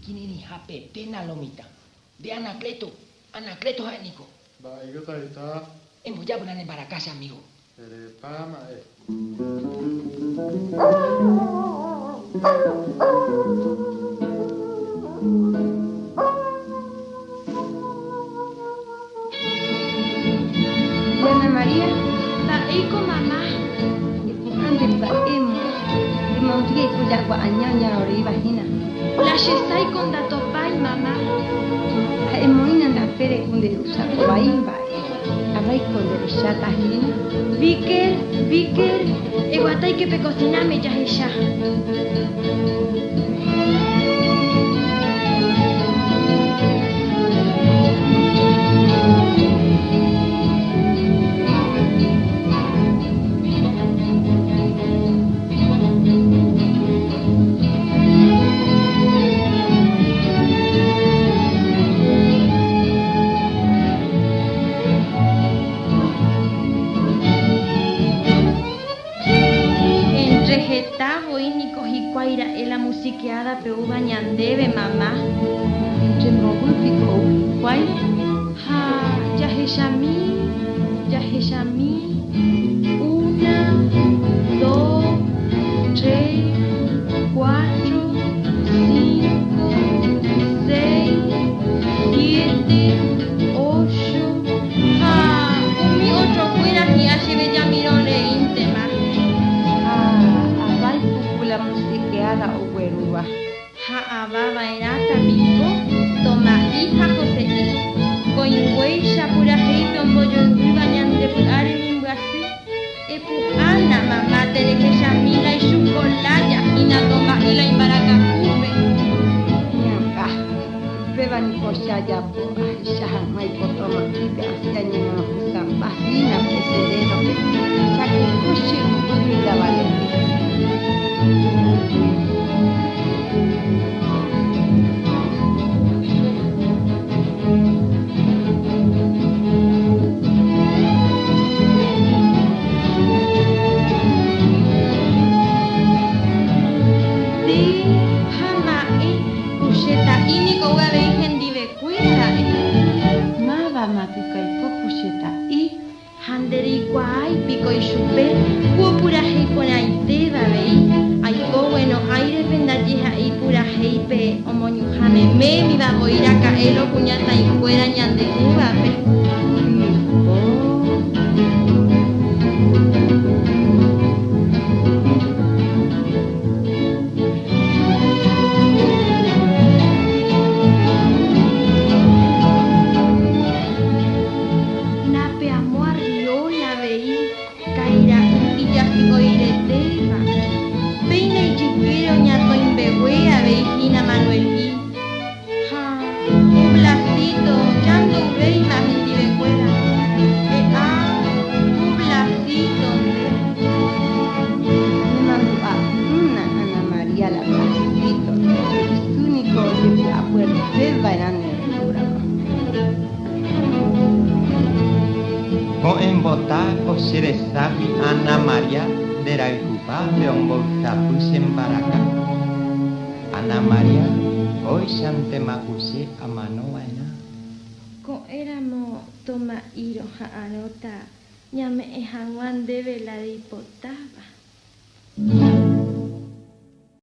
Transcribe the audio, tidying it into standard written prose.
Kinini hapetena lomita. De Anacleto. Anacleto Nico. Va, yo está. Hemos ya ponen para casa, amigo. Ana María, ahí con mamá. Antes paemos. Rimondría y cuya guañaña oriba hina. La yesai con datopai, mamá. Emoina na pere con de usa cobaimba. Abai con de chata hina. Vicker, eguatai que pe cociname ya ella. La musiqueada peu bañandebe, mamá. ¿Cuál? Ha, ya es mí. 1, 2, 3, 4, 5, 6, 7, 8. Ha, mi otro fuera y así ve ya mirone íntima. Abai la musiqueada o gueruba. Ha, ababa enata pico, toma hija José. Coingüey, shapura hei, tomboyo y bañante por aremin brasi. Epu ana, mamá, tereje shamila y chucolaya, y na toma y la imbaraca cube. Nyanga, beba ni koshaya po, shahan mai potoma, ibe asya ni no kusamba, hina pesereno, chaki kushi mbuda valenti. Pico y chupe, pura hei por ahí te va veí. Ay, bueno, aire pendalleja y pura hei pe, omoñujame me, mi va a ir a caer o cuñata y fuera ñande uva pe. Se desafi Ana María de la Ucupa de un bolsapus en Baraca. Ana María, hoy Sante Macuse a Manoaina. Con éramos toma iro a anota, ya me ejanguan de vela de hipotaba.